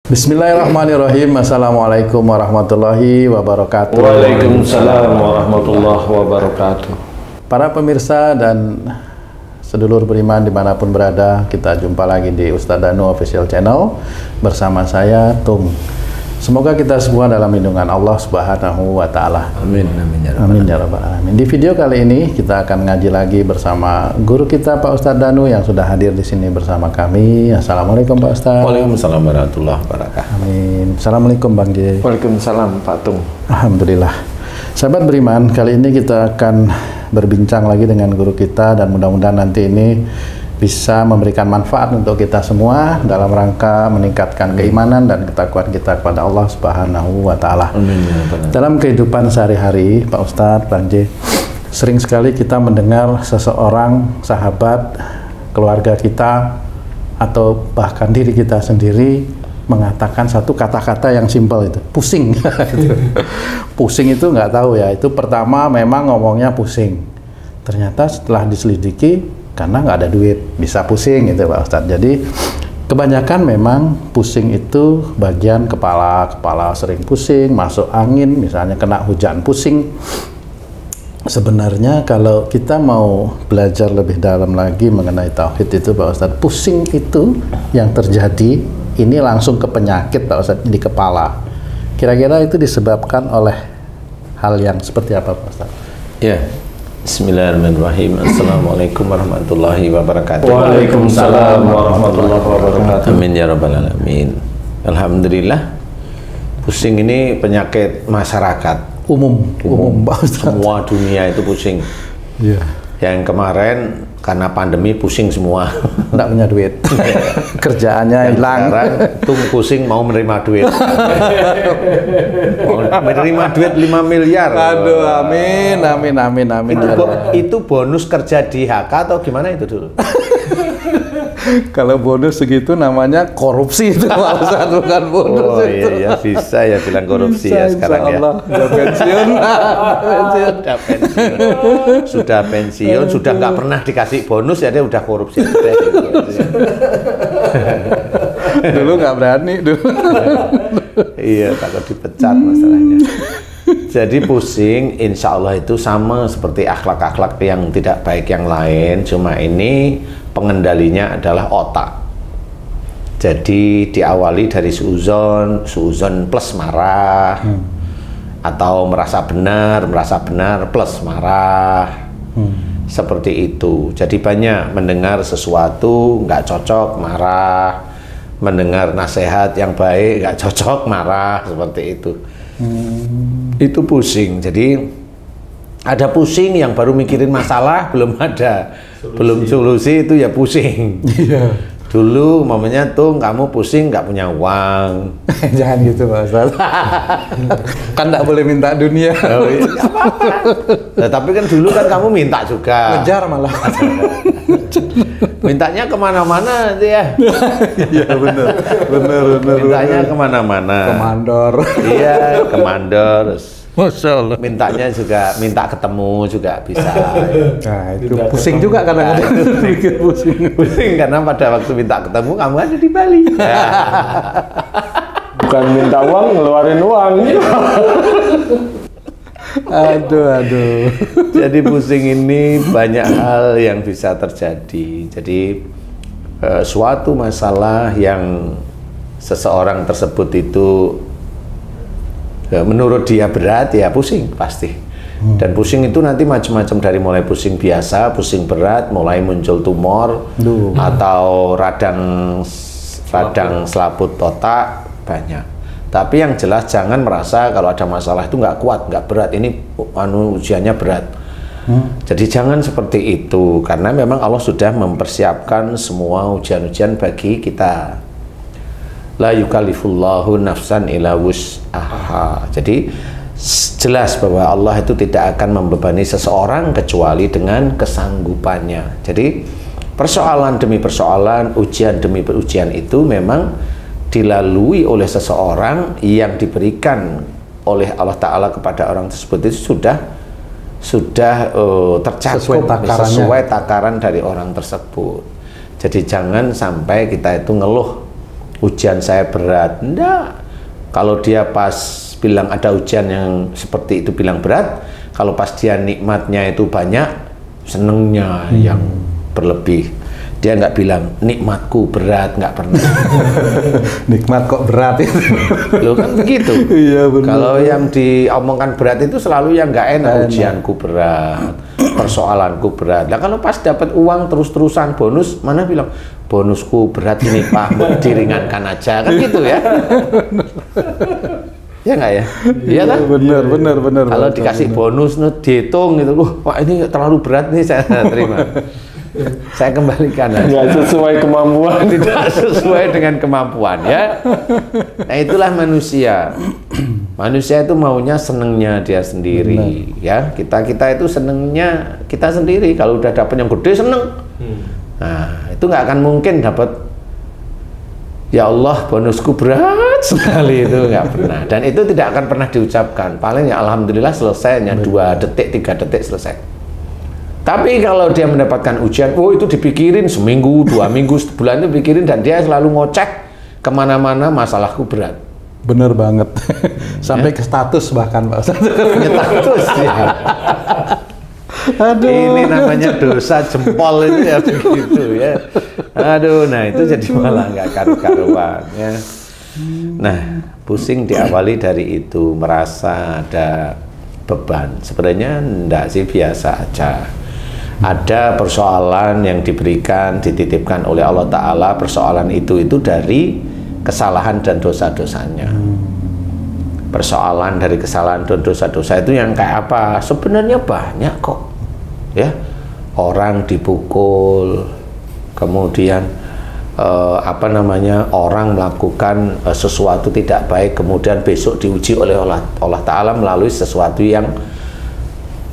Bismillahirrahmanirrahim. Assalamualaikum warahmatullahi wabarakatuh. Waalaikumsalam warahmatullahi wabarakatuh. Para pemirsa dan sedulur beriman dimanapun berada, kita jumpa lagi di Ustadz Danu Official Channel bersama saya, Tung. Semoga kita semua dalam lindungan Allah Subhanahu wa Ta'ala. Amin, amin ya Amin ya rabbal alamin. Di video kali ini kita akan ngaji lagi bersama guru kita Pak Ustadz Danu yang sudah hadir di sini bersama kami. Assalamualaikum Pak Ustadz. Waalaikumsalam warahmatullahi wabarakatuh. Amin. Assalamualaikum Bang J. Waalaikumsalam Pak Tung. Alhamdulillah. Sahabat beriman, kali ini kita akan berbincang lagi dengan guru kita dan mudah-mudahan nanti ini bisa memberikan manfaat untuk kita semua dalam rangka meningkatkan keimanan dan ketakwaan kita kepada Allah Subhanahu wa Ta'ala. Dalam kehidupan sehari-hari, Pak Ustadz, Bang J, sering sekali kita mendengar seseorang, sahabat, keluarga kita, atau bahkan diri kita sendiri mengatakan satu kata-kata yang simpel itu, pusing. Pusing itu nggak tahu ya, itu pertama memang ngomongnya pusing. Ternyata setelah diselidiki, karena nggak ada duit, bisa pusing gitu Pak Ustadz. Jadi kebanyakan memang pusing itu bagian kepala sering pusing, masuk angin, misalnya kena hujan pusing. Sebenarnya kalau kita mau belajar lebih dalam lagi mengenai tauhid itu Pak Ustadz, pusing itu yang terjadi ini langsung ke penyakit Pak Ustadz di kepala. Kira-kira itu disebabkan oleh hal yang seperti apa Pak Ustadz? Ya. Bismillahirrahmanirrahim. Assalamualaikum warahmatullahi wabarakatuh. Waalaikumsalam warahmatullahi wabarakatuh. Amin ya rabbal alamin. Alhamdulillah, pusing ini penyakit masyarakat Umum Pak Ustadz. Semua dunia itu pusing. Iya. Yang kemarin karena pandemi pusing semua. Nggak punya duit. Kerjaannya hilang. Sekarang Tung pusing mau menerima duit. Mau menerima duit 5 miliar. Aduh, amin. Itu bonus kerja di HK atau gimana itu dulu? Kalau bonus segitu namanya korupsi itu Pak Ustadz, bukan bonus. Oh itu. iya, bisa ya bilang korupsi bisa, ya sekarang ya. Sudah pensiun. Sudah pensiun, sudah nggak pernah dikasih bonus ya dia udah korupsi. Dulu nggak berani dulu. Iya, takut dipecat masalahnya. Jadi pusing, insya Allah itu sama seperti akhlak-akhlak yang tidak baik yang lain, cuma ini pengendalinya adalah otak. Jadi diawali dari suuzon plus marah, atau merasa benar plus marah, seperti itu. Jadi banyak mendengar sesuatu nggak cocok marah, mendengar nasihat yang baik nggak cocok marah, seperti itu. Itu pusing. Jadi ada pusing yang baru mikirin masalah, belum ada belum solusi, itu ya pusing. Iya. Dulu mamanya tuh kamu pusing nggak punya uang. Jangan gitu Pak Ustadz. Kan nggak boleh minta dunia. Oh, iya, apa-apa. Nah, tapi kan dulu kan kamu minta juga. Ngejar malah. Mintanya kemana-mana itu ya. Iya benar. Mintanya kemana-mana. Komandor. Iya, komandor. Masya Allah. Mintanya juga, minta ketemu juga bisa. Nah itu pusing juga kadang-kadang. Pusing karena pada waktu minta ketemu kamu ada di Bali. Bukan minta uang, ngeluarin uang. Aduh. Jadi pusing ini banyak hal yang bisa terjadi. Jadi suatu masalah yang seseorang tersebut itu menurut dia berat, ya pusing pasti. Dan pusing itu nanti macam-macam, dari mulai pusing biasa, pusing berat, mulai muncul tumor, atau radang selaput otak, banyak. Tapi yang jelas jangan merasa kalau ada masalah itu nggak kuat, nggak berat, ini ujiannya berat. Jadi jangan seperti itu, karena memang Allah sudah mempersiapkan semua ujian-ujian bagi kita. La yukallifullahu nafsan illa wus'aha. Jadi jelas bahwa Allah itu tidak akan membebani seseorang kecuali dengan kesanggupannya. Jadi persoalan demi persoalan, ujian demi ujian itu memang dilalui oleh seseorang yang diberikan oleh Allah Ta'ala kepada orang tersebut itu sudah tercakup sesuai takaran dari orang tersebut. Jadi jangan sampai kita itu ngeluh ujian saya berat. Enggak. Kalau dia pas bilang ada ujian yang seperti itu bilang berat, kalau pas dia nikmatnya itu banyak, senengnya yang berlebih. Dia nggak bilang nikmatku berat, nggak pernah. Nikmat kok berat itu. Loh kan begitu. Iya benar. Kalau yang diomongkan berat itu selalu yang nggak enak. Ujianku berat, persoalanku berat. Nah kalau pas dapat uang terus-terusan bonus, mana bilang bonusku berat ini Pak, mau diringankan aja kan gitu ya. Ya nggak ya? Iya kan? Benar. Kalau dikasih bonus, dihitung gitu, Pak ini terlalu berat nih saya terima. Saya kembalikan aja. Nggak sesuai kemampuan. Tidak sesuai dengan kemampuan ya. Nah itulah manusia. Manusia itu maunya senengnya dia sendiri. Ya kita itu senengnya kita sendiri. Kalau udah dapat yang gede seneng. Nah itu nggak akan mungkin dapat. Ya Allah bonusku berat sekali, itu nggak pernah. Dan itu tidak akan pernah diucapkan. Paling ya alhamdulillah selesai hanya 2 detik 3 detik selesai. Tapi kalau dia mendapatkan ujian, oh itu dipikirin seminggu, 2 minggu, sebulan itu pikirin, dan dia selalu ngocek kemana-mana masalahku berat. Bener banget. Sampai ke status bahkan Pak Ustaz. Status ya. Aduh. Ini namanya dosa jempol itu ya begitu ya. Aduh, nah itu jadi malah nggak karu-karuan ya. Nah, pusing diawali dari itu, merasa ada beban. Sebenarnya enggak sih, biasa aja. Ada persoalan yang diberikan, dititipkan oleh Allah Ta'ala. Persoalan itu dari kesalahan dan dosa-dosanya. Persoalan dari kesalahan dan dosa-dosa itu yang kayak apa? Sebenarnya banyak kok. Ya, orang dipukul, kemudian orang melakukan sesuatu tidak baik, kemudian besok diuji oleh Allah Ta'ala melalui sesuatu yang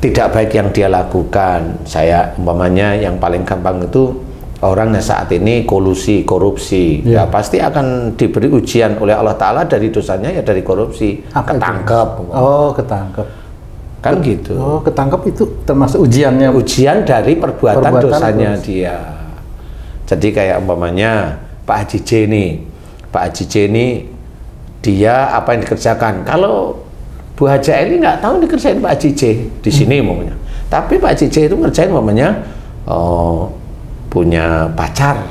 tidak baik yang dia lakukan. Saya umpamanya yang paling gampang itu orang yang saat ini kolusi, korupsi, ya pasti akan diberi ujian oleh Allah Ta'ala dari dosanya, ya dari korupsi. Ketangkep. Oh, ketangkep. Kan gitu. Oh, ketangkep itu termasuk ujiannya. Ujian dari perbuatan dosanya dia. Jadi kayak umpamanya Pak Haji J ini, dia apa yang dikerjakan. Kalau Bu Haja ini nggak tahu dikerjain Pak Haji J di sini umpamanya. Tapi Pak Haji J itu ngerjain umpamanya punya pacar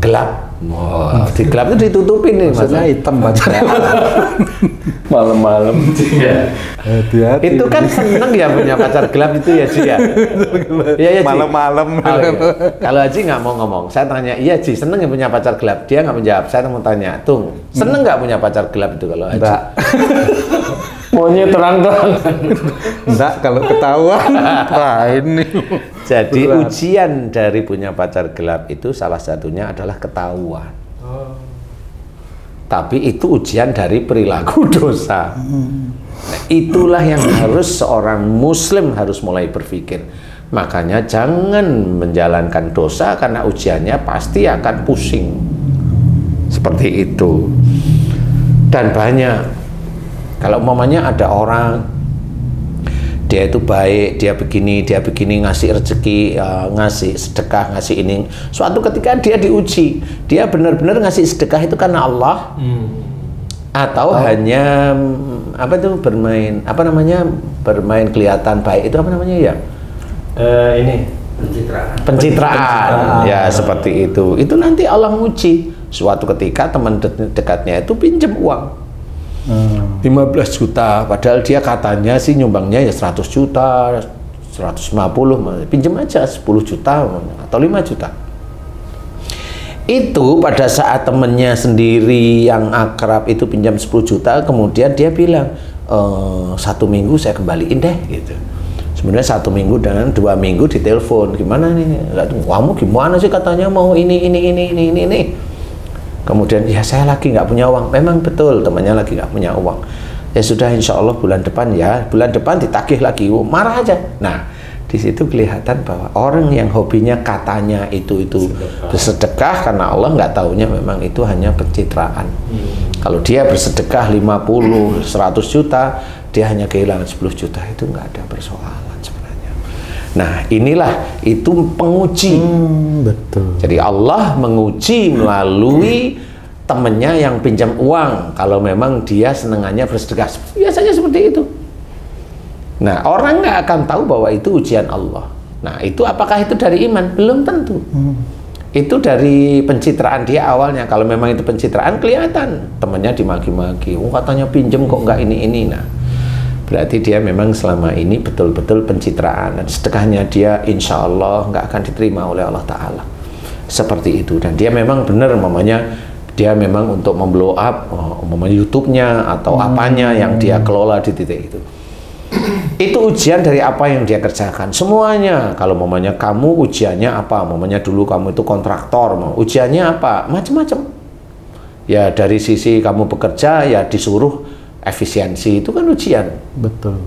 gelap. Wow, di gelap itu ditutupin nih, maksudnya hitam pacar. Malam-malam. Iya. Itu kan seneng ya punya pacar gelap itu ya Ji ya. Iya Malam-malam. Kalau Haji nggak mau ngomong, saya tanya, iya Ji seneng ya punya pacar gelap? Dia nggak menjawab. Saya mau tanya, Tung, seneng nggak punya pacar gelap itu kalau Haji? Enggak. Maunya terang-terang. Enggak, kalau ketahuan. Wah ini. Jadi ujian dari punya pacar gelap itu salah satunya adalah ketahuan. Tapi itu ujian dari perilaku dosa. Nah, itulah yang harus seorang muslim harus mulai berpikir. Makanya jangan menjalankan dosa karena ujiannya pasti akan pusing. Seperti itu. Dan banyak. Kalau umpamanya ada orang dia itu baik, dia begini, ngasih rezeki, ngasih sedekah, ngasih ini. Suatu ketika dia diuji, dia benar-benar ngasih sedekah itu karena Allah, atau hanya bermain, bermain kelihatan baik itu apa namanya ya? Ini pencitraan. Ya seperti itu. Itu nanti Allah menguji. Suatu ketika teman dekatnya itu pinjam uang. 15 juta, padahal dia katanya sih nyumbangnya ya 100 juta, 150, pinjam aja 10 juta atau 5 juta. Itu pada saat temennya sendiri yang akrab itu pinjam 10 juta, kemudian dia bilang, 1 minggu saya kembaliin deh gitu. Sebenarnya 1 minggu dan 2 minggu ditelepon, gimana nih? Kamu gimana sih katanya mau ini. Kemudian ya saya lagi nggak punya uang. Memang betul temannya lagi nggak punya uang. Ya sudah insya Allah bulan depan ditagih lagi. Marah aja. Nah di situ kelihatan bahwa orang yang hobinya katanya itu bersedekah karena Allah, nggak taunya memang itu hanya pencitraan. Kalau dia bersedekah 50, 100 juta, dia hanya kehilangan 10 juta, itu nggak ada persoalan sebenarnya. Nah inilah itu penguji. Betul. Jadi Allah menguji melalui temennya yang pinjam uang kalau memang dia senengannya bersedekah. Biasanya seperti itu. Nah, orang nggak akan tahu bahwa itu ujian Allah. Nah, itu apakah itu dari iman? Belum tentu. Itu dari pencitraan dia awalnya. Kalau memang itu pencitraan, kelihatan temennya dimaki-maki. Oh, katanya pinjem kok nggak ini. Nah, berarti dia memang selama ini betul-betul pencitraan, dan sedekahnya dia insya Allah nggak akan diterima oleh Allah Ta'ala. Seperti itu. Dan dia memang benar, umpamanya dia memang untuk memblow up umpamanya YouTube-nya atau apanya yang dia kelola di titik itu. Itu ujian dari apa yang dia kerjakan semuanya. Kalau umpamanya kamu ujiannya apa, umpamanya dulu kamu itu kontraktor, ujiannya apa, macam-macam ya. Dari sisi kamu bekerja ya disuruh efisiensi, itu kan ujian. Betul.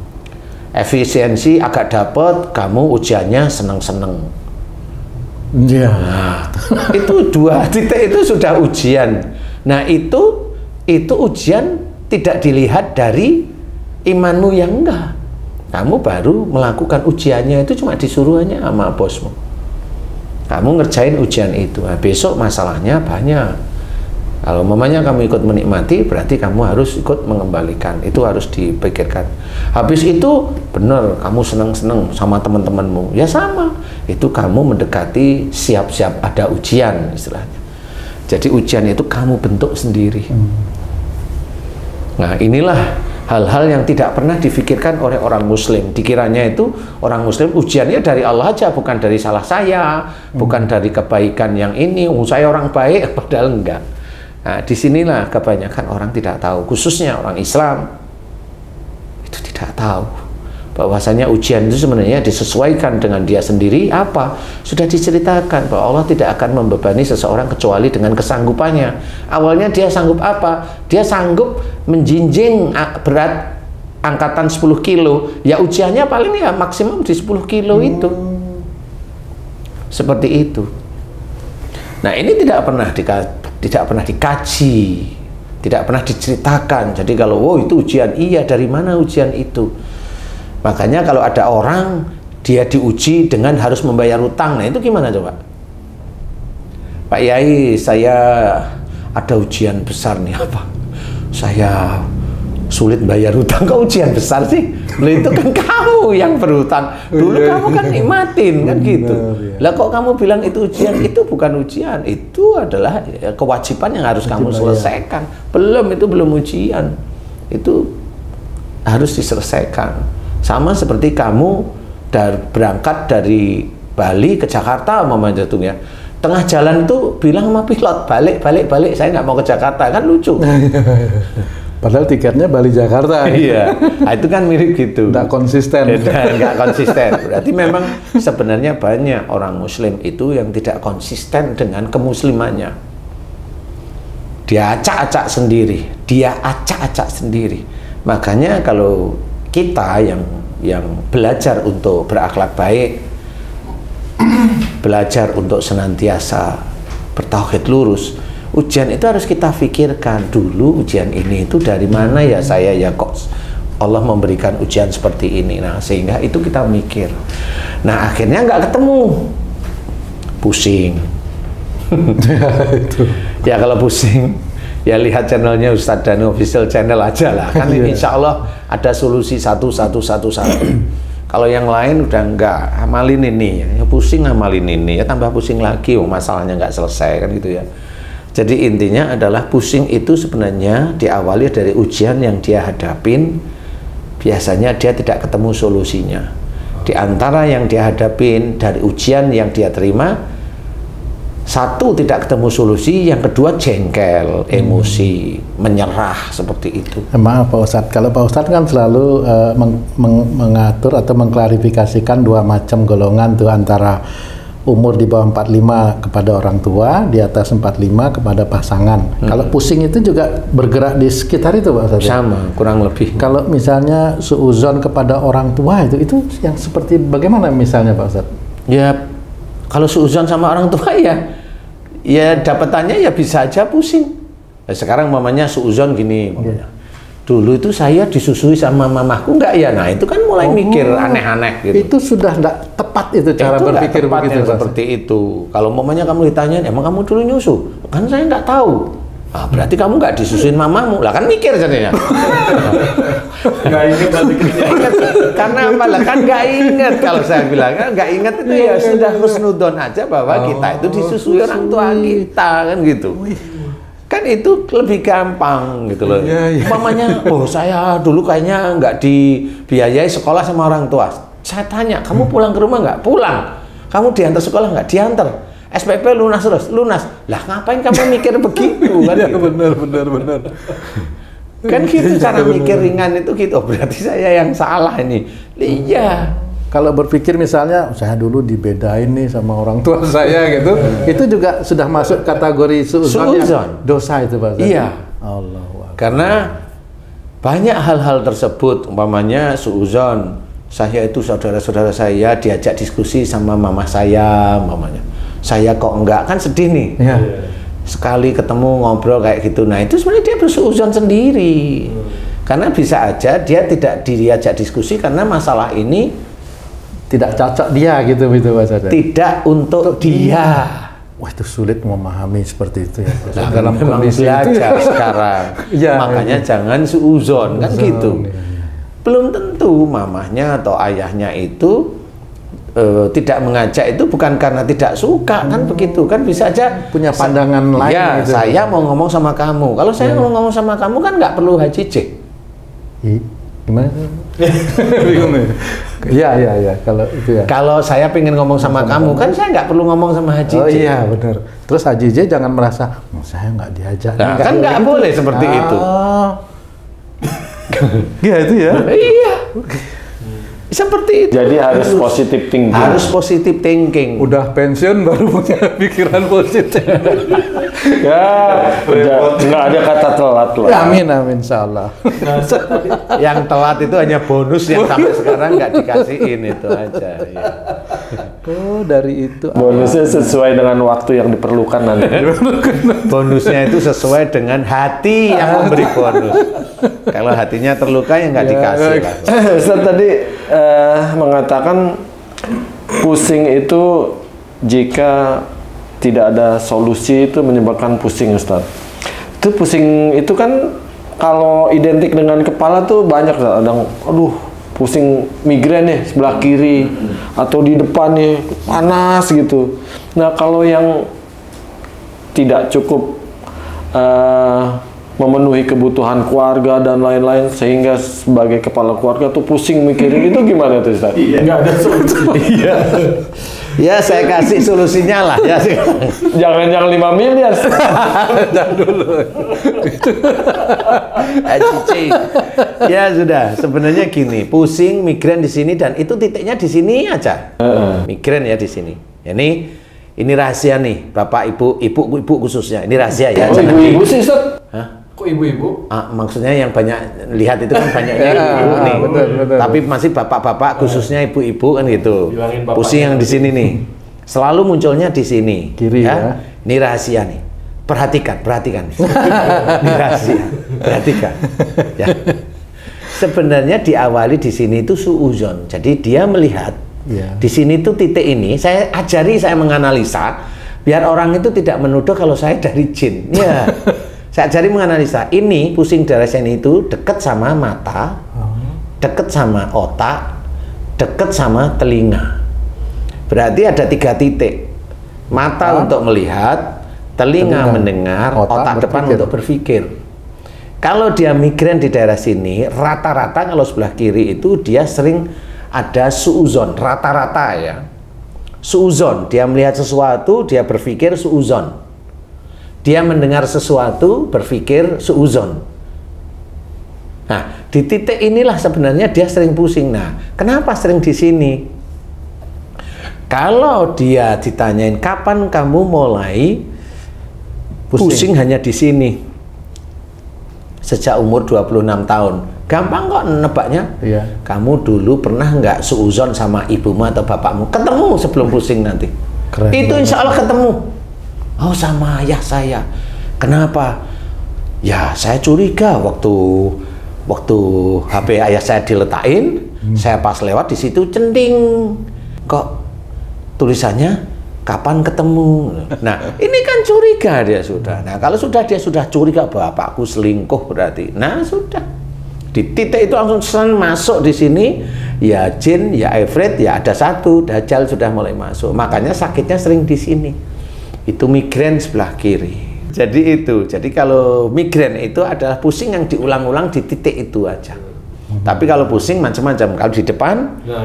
Efisiensi agak dapet, kamu ujiannya seneng-seneng. Iya. Nah, itu dua titik itu sudah ujian. Nah, itu ujian tidak dilihat dari imanmu yang enggak. Kamu baru melakukan ujiannya itu cuma disuruhannya sama bosmu. Kamu ngerjain ujian itu. Nah, besok masalahnya banyak. Kalau mamanya kamu ikut menikmati, berarti kamu harus ikut mengembalikan. Itu harus dipikirkan. Habis itu benar kamu senang-senang sama teman-temanmu, ya sama. Itu kamu mendekati siap-siap ada ujian istilahnya. Jadi ujian itu kamu bentuk sendiri. Nah, inilah hal-hal yang tidak pernah difikirkan oleh orang Muslim. Dikiranya itu orang Muslim ujiannya dari Allah aja, bukan dari salah saya, bukan dari kebaikan yang ini. Saya orang baik, padahal enggak. Nah, disinilah kebanyakan orang tidak tahu, khususnya orang Islam itu tidak tahu bahwasanya ujian itu sebenarnya disesuaikan dengan dia sendiri. Apa? Sudah diceritakan bahwa Allah tidak akan membebani seseorang kecuali dengan kesanggupannya. Awalnya dia sanggup apa? Dia sanggup menjinjing berat angkatan 10 kilo. Ya ujiannya paling ya maksimum di 10 kilo itu. Seperti itu. Nah, ini tidak pernah dikaji, tidak pernah diceritakan. Jadi kalau itu ujian, iya, dari mana ujian itu? Makanya kalau ada orang dia diuji dengan harus membayar utang, nah itu gimana coba? Pak Yai, saya ada ujian besar nih. Apa? Saya sulit bayar utang. Kok ujian besar sih? Loh, itu kan kamu yang berutang. Dulu kamu kan nikmatin kan gitu. Lah kok kamu bilang itu ujian? Itu bukan ujian. Itu adalah kewajiban yang harus kamu selesaikan. Itu belum ujian. Itu harus diselesaikan. Sama seperti kamu berangkat dari Bali ke Jakarta umpamanya jatuhnya. Tengah jalan itu bilang sama pilot, balik, saya nggak mau ke Jakarta, kan lucu. Padahal tiketnya Bali Jakarta. Iya, nah, itu kan mirip gitu. Nggak konsisten. Nggak konsisten. Berarti memang sebenarnya banyak orang Muslim itu yang tidak konsisten dengan kemuslimannya. Dia acak-acak sendiri. Makanya kalau kita yang belajar untuk berakhlak baik, belajar untuk senantiasa bertauhid lurus, ujian itu harus kita pikirkan dulu. Ujian ini itu dari mana ya saya ya, kok Allah memberikan ujian seperti ini. Nah, sehingga itu kita mikir. Nah, akhirnya nggak ketemu, pusing. Ya kalau pusing ya lihat channelnya Ustadz Danu Official Channel aja lah, kan insya Allah ada solusi satu. Kalau yang lain udah nggak amalin ini ya pusing, amalin ini ya tambah pusing lagi, masalahnya nggak selesai kan gitu ya. Jadi intinya adalah pusing itu sebenarnya diawali dari ujian yang dia hadapin. Biasanya dia tidak ketemu solusinya. Di antara yang dia hadapin dari ujian yang dia terima, satu tidak ketemu solusi, yang kedua jengkel, emosi, menyerah, seperti itu. Maaf Pak Ustadz, kalau Pak Ustadz kan selalu mengatur atau mengklarifikasikan dua macam golongan tuh, antara umur di bawah 45 kepada orang tua, di atas 45 kepada pasangan. Kalau pusing itu juga bergerak di sekitar itu Pak Ustadz? Sama, kurang lebih. Kalau misalnya suuzon kepada orang tua itu yang seperti bagaimana misalnya Pak Ustadz? Ya, kalau suuzon sama orang tua ya dapatannya ya bisa aja pusing. Nah, sekarang mamanya suuzon gini, dulu itu saya disusui sama mamahku enggak ya, nah itu kan mulai mikir aneh-aneh gitu. Itu sudah enggak tepat itu cara berpikir begitu seperti itu. Kalau mamanya kamu ditanya, emang kamu dulu nyusu? Kan saya enggak tahu. Ah, berarti kamu nggak disusuin mamamu. Lah kan mikir jadinya. Nggak ingat adiknya. Karena apa lah, kan nggak ingat. Kalau saya bilang kan nggak ingat itu ya sudah husnudon aja bahwa kita itu disusui orang tua kita, kan gitu. Kan itu lebih gampang gitu loh. Mamanya, oh saya dulu kayaknya nggak dibiayai sekolah sama orang tua. Saya tanya, kamu pulang ke rumah nggak? Pulang. Kamu diantar sekolah nggak? Diantar. SPP lunas terus, lunas. Lah ngapain kamu mikir begitu kan? Iya, gitu. benar. Kan gitu cara mikir ringan itu gitu. Berarti saya yang salah ini. Iya. Kalau berpikir misalnya saya dulu dibedain nih sama orang tua saya gitu, itu juga sudah masuk kategori suudzon. Dosa itu Pak. Iya. Allah. Karena banyak hal-hal tersebut, umpamanya suudzon. Saya itu saudara-saudara saya diajak diskusi sama mama saya, mamanya. Saya kok enggak, kan sedih nih. Iya. Sekali ketemu ngobrol kayak gitu. Nah, itu sebenarnya dia bersuudzon sendiri. Karena bisa aja dia tidak diajak diskusi karena masalah ini Tidak cocok dia gitu Pak Sadar. tidak untuk dia. Wah, itu sulit memahami seperti itu ya. Pak. Nah, Dalam memang kondisi belajar itu ya. sekarang. Iya, Makanya iya. jangan suudzon, kan Suudzon, gitu. iya. Belum tentu mamahnya atau ayahnya itu tidak mengajak itu bukan karena tidak suka, kan begitu, kan bisa aja Punya pandangan lain ya, gitu. saya mau ngomong sama kamu. Kalau saya mau ngomong sama kamu kan nggak perlu haji cek. Gimana? Bingung ya? Iya. Kalau itu ya. Kalau saya pengen ngomong sama kamu kan saya nggak perlu ngomong sama haji Oh cek. iya benar. Terus Haji J jangan merasa saya nggak diajak. Nah, kan nggak boleh seperti itu. Iya itu ya. Iya. Seperti itu. Jadi harus positif thinking. Harus positif thinking. Udah pensiun baru punya pikiran positif. Ya, nggak ada kata telat lah. Amin insyaallah. Yang telat itu hanya bonus yang sampai sekarang nggak dikasihin itu aja. Ya. Oh dari itu. Bonusnya sesuai dengan waktu yang diperlukan nanti. Bonusnya itu sesuai dengan hati yang memberi bonus. Kalau hatinya terluka ya nggak dikasih lah. Ustaz tadi mengatakan pusing itu jika tidak ada solusi itu menyebabkan pusing, Ustaz. Itu pusing itu kan kalau identik dengan kepala tuh banyak, Ustaz. Ada aduh pusing migrain nih sebelah kiri atau di depan nih panas gitu. Nah, kalau yang tidak cukup memenuhi kebutuhan keluarga dan lain-lain sehingga sebagai kepala keluarga tuh pusing mikirin itu gimana tuh Ustaz? Nggak ada solusi. Iya. Ya saya kasih solusinya lah ya. Jangan 5 miliar. Jangan dulu. Cici. Ya sudah, sebenarnya gini, pusing migrain di sini dan itu titiknya di sini aja. Migrain ya di sini. Ini rahasia nih, Bapak Ibu khususnya. Ini rahasia ya. Oh, ibu-ibu sih, Ustaz. Hah? Kok ibu-ibu? Maksudnya yang banyak lihat itu kan banyaknya ibu nih. betul. Tapi masih bapak-bapak khususnya ibu-ibu kan gitu. Bilangin bapaknya. Pusing yang di sini nih. Selalu munculnya di sini. Kiri ya. Ini rahasia nih. Perhatikan. Ini rahasia. Perhatikan. Ya. Sebenarnya diawali di sini itu suudzon. Jadi dia melihat di sini tuh titik ini. Saya menganalisa biar orang itu tidak menuduh kalau saya dari jin. Ya. Saya ajari menganalisa, ini pusing darah seni itu dekat sama mata, dekat sama otak, dekat sama telinga. Berarti ada 3 titik. Mata untuk melihat, telinga mendengar, otak depan untuk berpikir. Kalau dia migrain di daerah sini, rata-rata kalau sebelah kiri itu dia sering ada suudzon, rata-rata ya. Suudzon, dia melihat sesuatu, dia berpikir suudzon. Dia mendengar sesuatu, berpikir suudzon. Nah, di titik inilah sebenarnya dia sering pusing. Nah, kenapa sering di sini? Kalau dia ditanyain kapan kamu mulai pusing hanya di sini, sejak umur 26 tahun. Gampang kok nebaknya. Iya. Kamu dulu pernah nggak suudzon sama ibumu atau bapakmu? Ketemu sebelum pusing nanti. Keren Itu banget. insya Allah ketemu. Oh, sama ayah saya. Kenapa? Ya, saya curiga waktu HP ayah saya diletakin, saya pas lewat di situ centing. Kok tulisannya kapan ketemu? Nah, ini kan curiga dia sudah. Nah, kalau dia sudah curiga, bapakku selingkuh berarti. Nah, sudah. Di titik itu langsung masuk di sini, ya jin, ya ifrit, ya ada satu, dajjal sudah mulai masuk. Makanya sakitnya sering di sini. Itu migrain sebelah kiri. Jadi kalau migrain itu adalah pusing yang diulang-ulang di titik itu aja. Tapi kalau pusing macam-macam. Kalau di depan,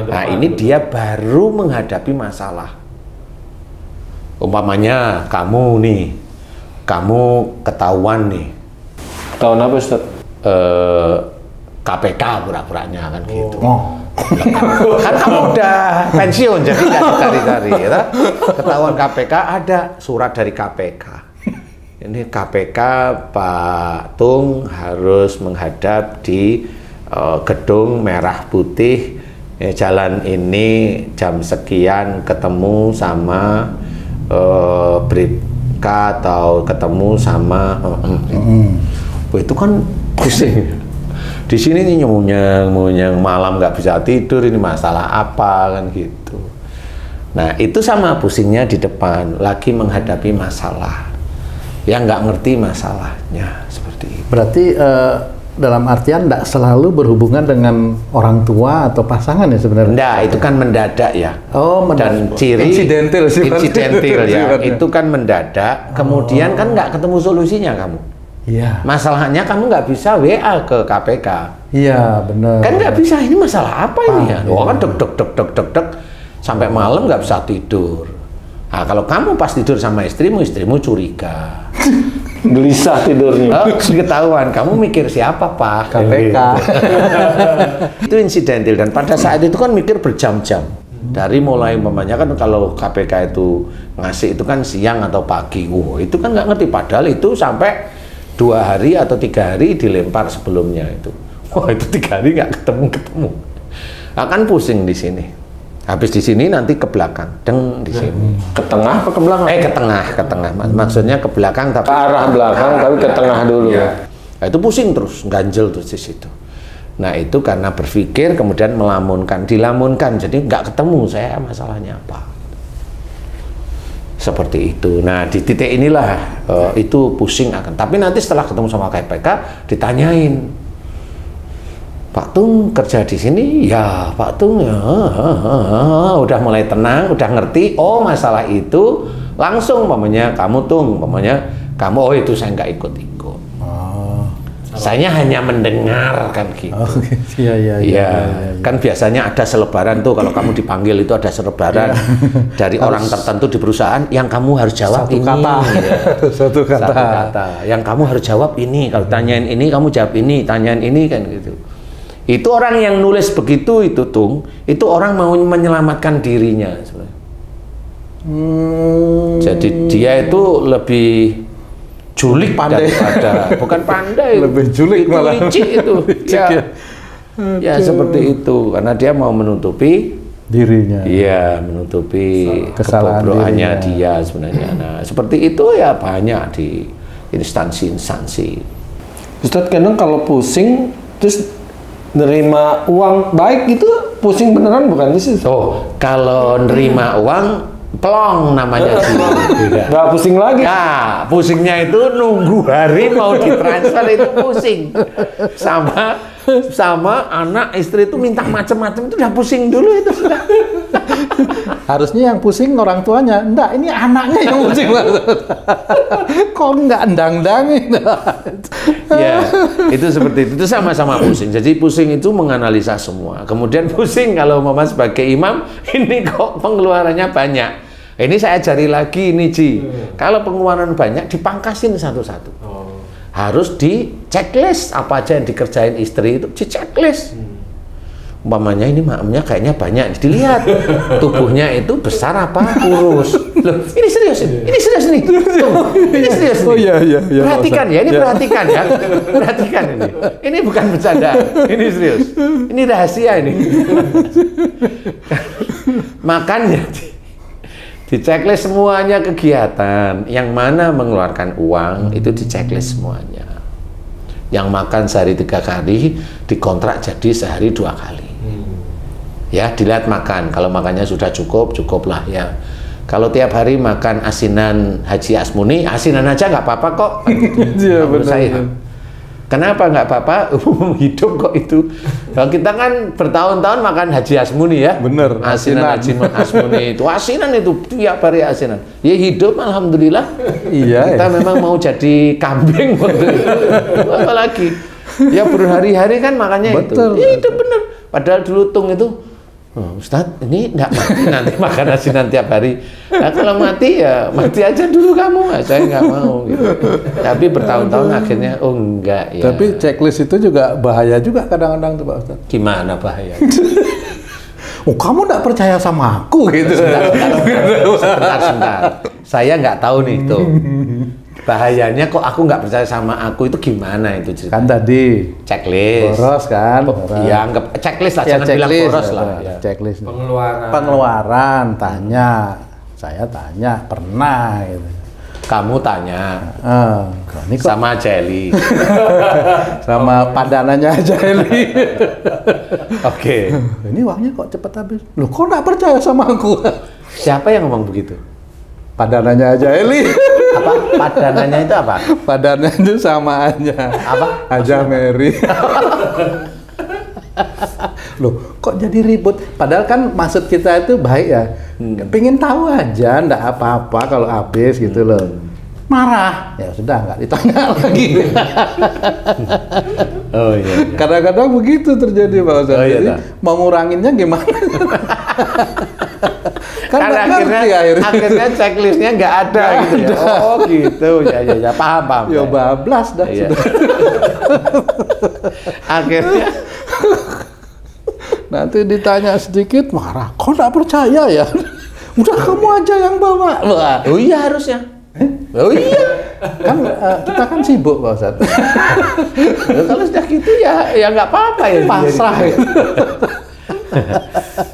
nah ini dia baru menghadapi masalah. Umpamanya kamu ketahuan nih. Ketahuan apa, Ustaz? KPK pura-puranya kan gitu. Kan kamu udah pensiun jadi nggak dicari-cari ya. Ketahuan KPK, ada surat dari KPK. Ini KPK Pak Tung harus menghadap di gedung merah putih jalan ini jam sekian, ketemu sama Bribka atau ketemu sama itu kan pusing. Di sini nih nyunyang malam nggak bisa tidur, ini masalah apa kan gitu. Nah itu sama pusingnya di depan lagi menghadapi masalah yang nggak ngerti masalahnya seperti itu. Berarti dalam artian tidak selalu berhubungan dengan orang tua atau pasangan ya sebenarnya? Enggak, itu kan mendadak ya. Oh, dan ciri insidental ya. Itu kan mendadak, kemudian kan nggak ketemu solusinya kamu. Iya. Masalahnya kamu nggak bisa WA ke KPK. Iya, benar. Kan nggak bisa, ini masalah apa ini ya? Kan deg sampai malam nggak bisa tidur. Nah, kalau kamu pas tidur sama istrimu curiga. Gelisah tidurnya. Ketahuan, kamu mikir siapa Pak? KPK. Itu insidental dan pada saat itu kan mikir berjam-jam. Dari mulai umpamanya kan kalau KPK itu ngasih itu kan siang atau pagi. Itu kan nggak ngerti padahal itu sampai 2 hari atau 3 hari dilempar sebelumnya itu. Itu 3 hari nggak ketemu. Akan pusing di sini. Habis di sini nanti ke belakang, di sini. Ke tengah apa ke belakang? Ke tengah. Maksudnya ke belakang tapi ke arah belakang tapi ke tengah dulu. Ya. Nah, itu pusing terus, ganjel terus di situ. Nah, itu karena berpikir kemudian dilamunkan. Jadi nggak ketemu saya masalahnya apa. Seperti itu. Nah, di titik inilah itu pusing akan. Tapi nanti setelah ketemu sama KPK ditanyain, Pak Tung kerja di sini, ya Pak Tung ya, udah mulai tenang, udah ngerti, oh masalah itu langsung, kamu Tung, kamu, oh itu saya nggak ikut-ikut. Saya hanya mendengar kan gitu. Iya. Kan biasanya ada selebaran tuh kalau kamu dipanggil itu ada selebaran dari orang tertentu di perusahaan yang kamu harus jawab satu ini. Kata. Satu kata. Yang kamu harus jawab ini. Kalau tanyain ini kamu jawab ini, tanyain ini kan gitu. Itu orang yang nulis begitu itu Tung, itu orang mau menyelamatkan dirinya sebenarnya. Jadi dia itu lebih julik daripada bukan pandai, lebih julik malah. Licik itu. Ya seperti itu karena dia mau menutupi dirinya. Iya, menutupi kebobrokannya dia sebenarnya. Nah, seperti itu ya banyak di instansi-instansi. Ustadz, kadang kalau pusing terus nerima uang baik itu pusing beneran bukan sih? Oh, kalau nerima uang plong namanya sih. Nggak pusing lagi. Nah, pusingnya itu nunggu hari mau ditransfer itu pusing. Sama anak istri itu minta macam-macam itu udah pusing dulu itu sudah. Harusnya yang pusing orang tuanya. Enggak, ini anaknya yang pusing. Kok enggak endang-endangin? Ya, itu seperti itu. Itu sama-sama pusing. Jadi pusing itu menganalisa semua. Kemudian pusing kalau Mama sebagai imam, ini kok pengeluarannya banyak. Ini saya ajari lagi ini Ji. Kalau pengeluaran banyak dipangkasin satu-satu. Harus di checklist apa aja yang dikerjain istri itu di checklist. Umpamanya ini makmumnya kayaknya banyak, dilihat tubuhnya itu besar apa kurus. Loh, ini serius ini serius nih. Ini serius nih. Oh iya. Perhatikan ya, ini perhatikan ya. Perhatikan ini. Ini bukan bercanda, ini serius. Ini rahasia ini. Makanya di checklist semuanya kegiatan, yang mana mengeluarkan uang itu di checklist semuanya. Yang makan sehari 3 kali dikontrak jadi sehari 2 kali. Ya, dilihat makan. Kalau makannya sudah cukuplah ya. Kalau tiap hari makan asinan Haji Asmuni, asinan aja nggak apa-apa kok. Iya, Menurut benar. saya. Kenapa nggak apa-apa? Hidup kok itu. Kalau kita kan bertahun-tahun makan Haji Asmuni ya. Bener, Asinan Haji Asmuni itu asinan itu tiap hari asinan. Ya hidup alhamdulillah. Iya. Kita memang mau jadi kambing waktu itu. Apalagi ya berhari-hari kan makannya Betul. itu. Ya itu bener. Padahal dulu tung itu, oh, Ustadz ini nggak mati nanti makan asinan tiap hari. Nah, kalau mati ya mati aja dulu kamu. Nah, saya nggak mau. Gitu. Tapi bertahun-tahun akhirnya oh enggak ya. Tapi checklist itu juga bahaya juga kadang-kadang tuh Pak Ustadz. Gimana bahaya? Oh kamu nggak percaya sama aku gitu. Sebentar. Saya nggak tahu nih itu. Bahayanya kok aku nggak percaya sama aku itu gimana itu cerita? Kan tadi Checklist. boros kan. Boros. Ya anggap checklist lah, Ya, jangan bilang checklist, boros lah. Ya. Checklist. Pengeluaran. Pengeluaran tanya. Saya tanya pernah gitu. Kamu tanya Ini kok sama Jelly. sama padanannya aja ini. Oke. Ini uangnya kok cepet habis. Loh kok nggak percaya sama aku? Siapa yang ngomong begitu? Padanannya aja Eli. Apa? Padanannya itu apa? Padanannya itu sama aja. Apa? Aja Mary. Loh, kok jadi ribut? Padahal kan maksud kita itu baik ya. Pengen tahu aja, ndak apa-apa kalau habis gitu loh. Marah, ya sudah nggak ditanya lagi. Oh iya. Kadang-kadang begitu terjadi Pak Ustadz. Oh, iya, Jadi tak? mau nguranginnya gimana? Kan Karena nggak ngerti akhirnya checklistnya nggak ada gitu ya. Oh gitu, ya paham. Ya bablas dah Iya. sudah. Akhirnya Nanti ditanya sedikit marah. Kok nggak percaya ya? Udah kamu aja yang bawa. Wah. oh iya harusnya. Oh iya. Kan kita kan sibuk Pak Ustadz. Ya, kalau sudah gitu ya nggak apa-apa ya. Pasrah.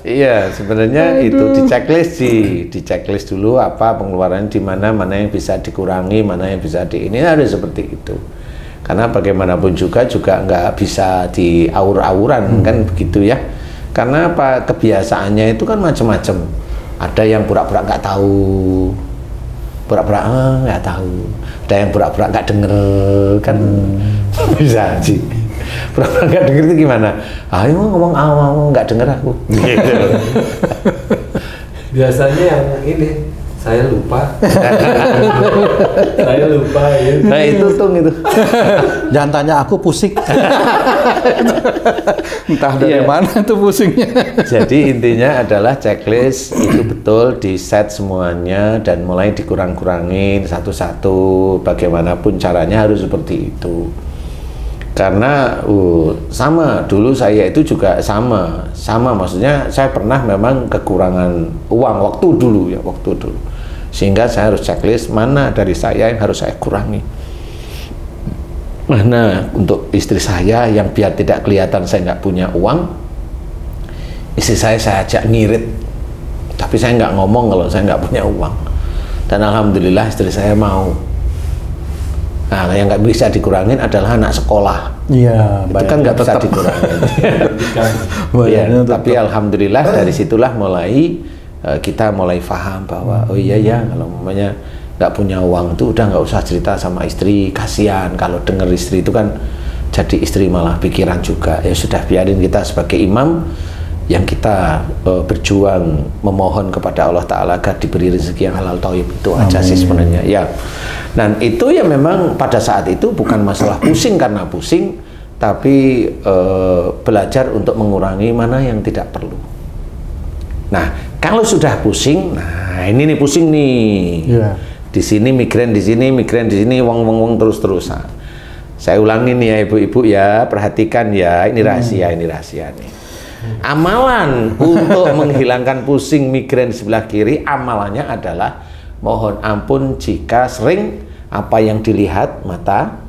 Iya, sebenarnya itu di checklist dulu apa pengeluaran di mana yang bisa dikurangi, mana yang bisa ini harus seperti itu. Karena bagaimanapun juga nggak bisa diaur-auran kan begitu ya. Karena apa kebiasaannya itu kan macam-macam. Ada yang pura-pura nggak tahu, pura-pura nggak tahu. Ada yang pura-pura nggak denger kan bisa sih. Pura-pura nggak denger itu gimana? Ayo ngomong nggak denger aku. Gitu. Biasanya yang ini saya lupa. Saya lupa ya. Nah itu tung itu. Jangan tanya aku pusing. Entah dari Iya. mana tuh pusingnya. Jadi intinya adalah checklist itu betul di set semuanya dan mulai dikurang-kurangin satu-satu. Bagaimanapun caranya harus seperti itu. Karena sama dulu saya itu juga sama maksudnya saya pernah memang kekurangan uang waktu dulu sehingga saya harus checklist mana dari saya yang harus saya kurangi, mana untuk istri saya yang biar tidak kelihatan saya nggak punya uang, istri saya ajak ngirit tapi saya nggak ngomong kalau saya nggak punya uang, dan alhamdulillah istri saya mau. Nah, yang nggak bisa dikurangin adalah anak sekolah. Iya, Itu kan nggak bisa dikurangin. Ya, tapi alhamdulillah dari situlah mulai kita mulai paham bahwa oh iya ya kalau namanya nggak punya uang tuh udah nggak usah cerita sama istri, kasihan kalau denger istri itu kan jadi istri malah pikiran juga. Ya sudah biarin kita sebagai imam yang kita berjuang memohon kepada Allah Ta'ala agar diberi rezeki yang halal thayyib itu aja sih sebenarnya ya. Dan itu ya memang pada saat itu bukan masalah pusing karena pusing, tapi belajar untuk mengurangi mana yang tidak perlu. Nah kalau sudah pusing, nah ini nih pusing nih, di sini migrain, di sini migrain, di sini wong terus-terusan. Saya ulangin ya ibu-ibu ya, perhatikan ya, ini rahasia nih. Amalan untuk menghilangkan pusing migrain sebelah kiri, amalannya adalah mohon ampun jika sering apa yang dilihat mata,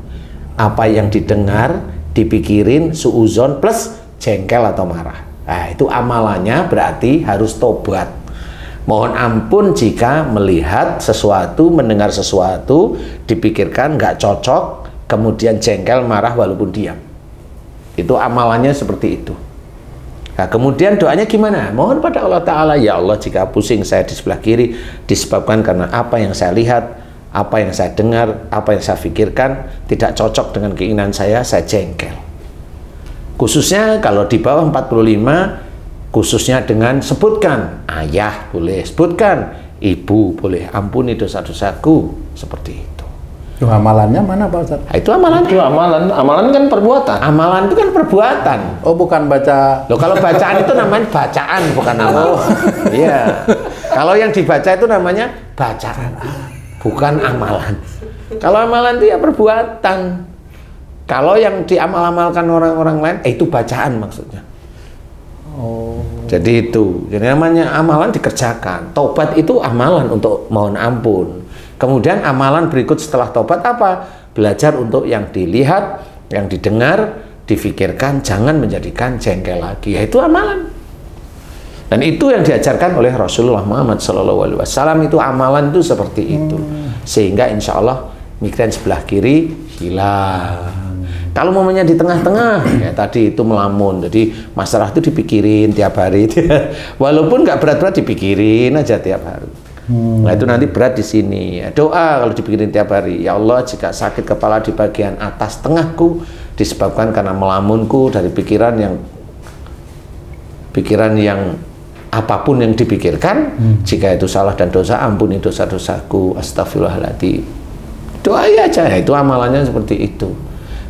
apa yang didengar, dipikirin suuzon plus jengkel atau marah. Nah, itu amalannya berarti harus tobat. Mohon ampun jika melihat sesuatu, mendengar sesuatu, dipikirkan nggak cocok, kemudian jengkel, marah walaupun diam. Itu amalannya seperti itu. Nah, kemudian doanya gimana? Mohon pada Allah Ta'ala, ya Allah, jika pusing saya di sebelah kiri disebabkan karena apa yang saya lihat, apa yang saya dengar, apa yang saya pikirkan tidak cocok dengan keinginan saya jengkel. Khususnya kalau di bawah 45, khususnya dengan sebutkan ayah boleh, sebutkan ibu boleh, ampuni dosa-dosaku, seperti itu. Amalannya mana Pak Ustaz? Nah, itu amalan. Itu amalan kan perbuatan. Amalan itu kan perbuatan. Oh, bukan baca. Loh, kalau bacaan itu namanya bacaan, bukan amalan. Iya. Kalau yang dibaca itu namanya bacaan, bukan amalan. Kalau amalan itu ya perbuatan. Kalau yang diamal-amalkan orang-orang lain, itu bacaan maksudnya. Oh. Jadi itu. Jadi namanya amalan dikerjakan. Tobat itu amalan untuk mohon ampun. Kemudian amalan berikut setelah tobat apa? Belajar untuk yang dilihat, yang didengar, difikirkan, jangan menjadikan jengkel lagi. Itu amalan. Dan itu yang diajarkan oleh Rasulullah Muhammad SAW. Itu amalan itu seperti itu. Sehingga insya Allah migrain sebelah kiri hilang. Kalau momennya di tengah-tengah, ya tadi itu melamun. Jadi masalah itu dipikirin tiap hari. Walaupun nggak berat-berat dipikirin aja tiap hari. Nah itu nanti berat di sini. Doa kalau dipikirin tiap hari, ya Allah, jika sakit kepala di bagian atas tengahku disebabkan karena melamunku dari pikiran yang apapun yang dipikirkan, jika itu salah dan dosa, ampuni dosa-dosaku, astagfirullahaladzim. Doa aja, ya, itu amalannya seperti itu.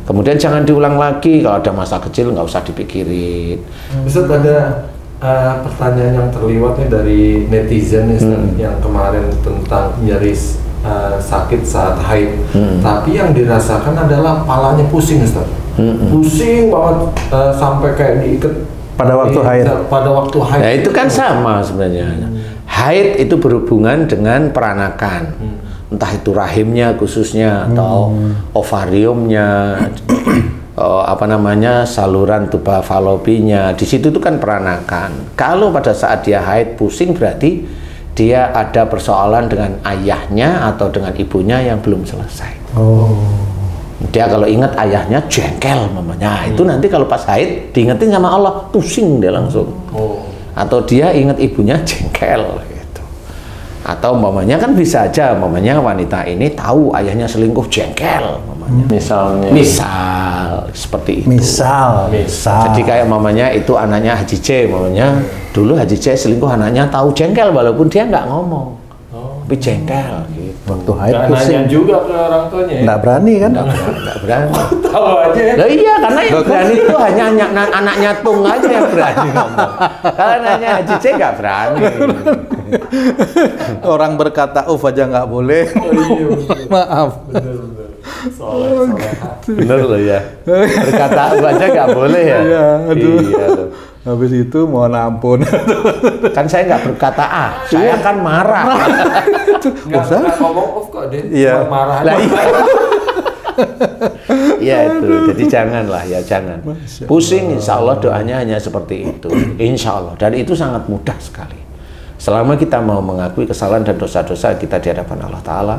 Kemudian jangan diulang lagi, kalau ada masalah kecil nggak usah dipikirin. Ustaz, ada pertanyaan yang terliwat nih dari netizen yang kemarin tentang nyeri sakit saat haid, tapi yang dirasakan adalah palanya pusing, Ustaz. Pusing banget sampai kayak diikat Pada waktu haid. Pada waktu haid. Nah itu kan sama sebenarnya. Haid itu berhubungan dengan peranakan. Entah itu rahimnya khususnya atau ovariumnya, saluran tuba falopinya. Di situ itu kan peranakan. Kalau pada saat dia haid pusing berarti dia ada persoalan dengan ayahnya atau dengan ibunya yang belum selesai. Dia kalau ingat ayahnya jengkel mamanya. Itu nanti kalau pas haid diingetin sama Allah, pusing dia langsung. Atau dia ingat ibunya jengkel gitu. Atau mamanya kan bisa aja mamanya wanita ini tahu ayahnya selingkuh, jengkel mamanya. Misal seperti itu. Misal. Jadi kayak mamanya itu anaknya Haji C, mamanya dulu Haji C selingkuh, anaknya tahu, jengkel walaupun dia nggak ngomong. Tapi jengkel gitu. Waktu haid Nggak pusing. nanya juga ke orang tuanya ya? Nggak berani kan? Nggak berani. Tahu aja ya? Loh iya, karena yang berani itu hanya anaknya Tung aja yang berani ngomong. Kalau nanya Haji C nggak berani. Orang berkata aja nggak boleh. Maaf. Bener loh ya. Berkata aja nggak boleh ya. Iya, aduh. Iya loh. Habis itu mohon ampun. Kan saya nggak berkata saya kan marah. Nggak pernah ngomong off kok, Den. Iya. Marah. Lah, iya itu. Jadi janganlah ya, jangan. Pusing, insya Allah doanya hanya seperti itu. Insya Allah. Dan itu sangat mudah sekali. Selama kita mau mengakui kesalahan dan dosa-dosa kita di hadapan Allah Ta'ala.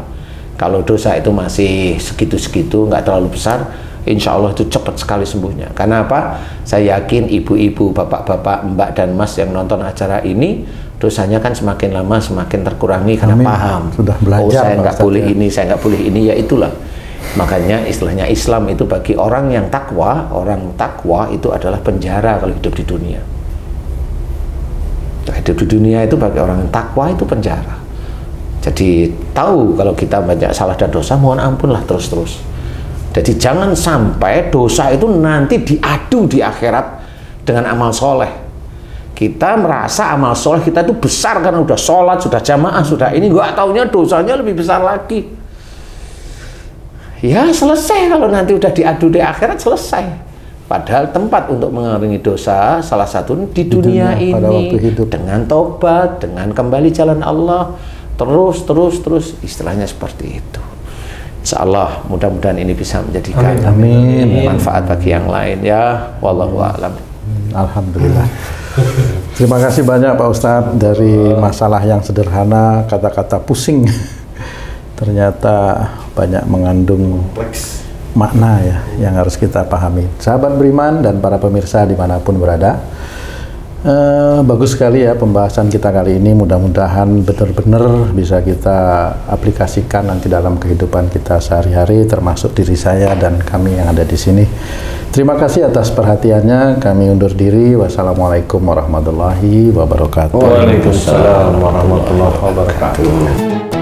Kalau dosa itu masih segitu-segitu, nggak terlalu besar, insya Allah itu cepat sekali sembuhnya. Karena apa? Saya yakin ibu-ibu, bapak-bapak, mbak dan mas yang nonton acara ini, dosanya kan semakin lama semakin terkurangi karena paham. Sudah belajar. Oh, saya nggak boleh ini, saya nggak boleh ini, ya itulah. Makanya istilahnya Islam itu bagi orang yang takwa, orang takwa itu adalah penjara kalau hidup di dunia. Hidup di dunia itu bagi orang yang takwa itu penjara. Jadi tahu kalau kita banyak salah dan dosa, mohon ampunlah terus-terus. Jadi jangan sampai dosa itu nanti diadu di akhirat dengan amal soleh. Kita merasa amal soleh kita itu besar karena udah sholat, sudah jamaah, sudah ini, nggak taunya dosanya lebih besar lagi. Ya selesai kalau nanti udah diadu di akhirat, selesai. Padahal tempat untuk mengurangi dosa salah satu di dunia ini pada waktu hidup. Dengan tobat, dengan kembali jalan Allah, terus istilahnya seperti itu. Insya Allah mudah-mudahan ini bisa menjadikan manfaat bagi yang lain ya. Wallahu a'lam. Alhamdulillah. Terima kasih banyak Pak Ustadz dari masalah yang sederhana, kata-kata pusing ternyata banyak mengandung makna ya yang harus kita pahami. Sahabat beriman dan para pemirsa dimanapun berada, Bagus sekali ya pembahasan kita kali ini. Mudah-mudahan benar-benar bisa kita aplikasikan nanti dalam kehidupan kita sehari-hari, termasuk diri saya dan kami yang ada di sini. Terima kasih atas perhatiannya. Kami undur diri. Wassalamualaikum warahmatullahi wabarakatuh. Waalaikumsalam warahmatullahi wabarakatuh.